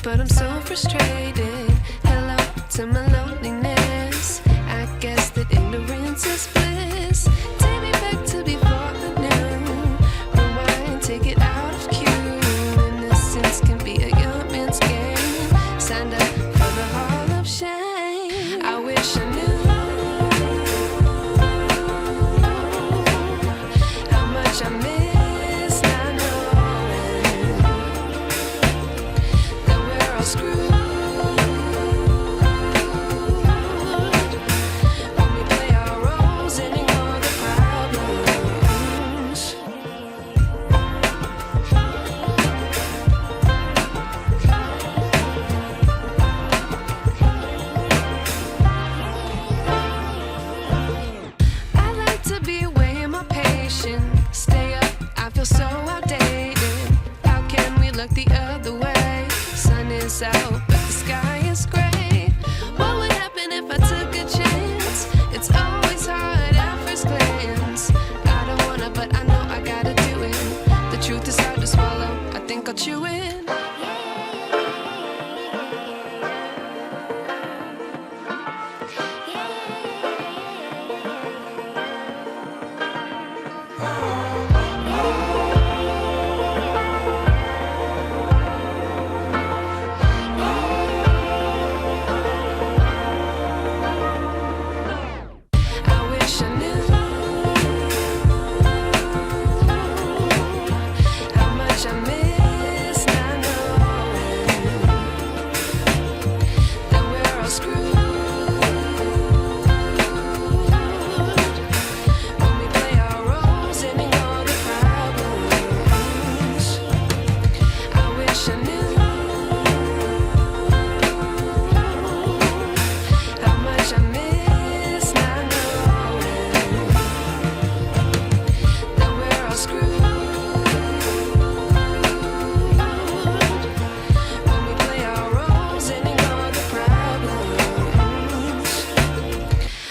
but I'm so frustrated. Hello to my loneliness. I guess that ignorance is bliss. Take me back to before I knew. Rewind, take it out of cue. Innocence can be a young man's game. Signed up for the hall of shame. I wish I knew how much I miss not knowing that we're all screwed. Stay up, I feel so outdated. How can we look the other way? Sun is out, but the sky is gray. What would happen if I took a chance? It's always hard at first glance. I don't wanna, but I know I gotta do it. The truth is hard to swallow, I think I'll chew it.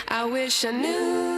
I wish I knew.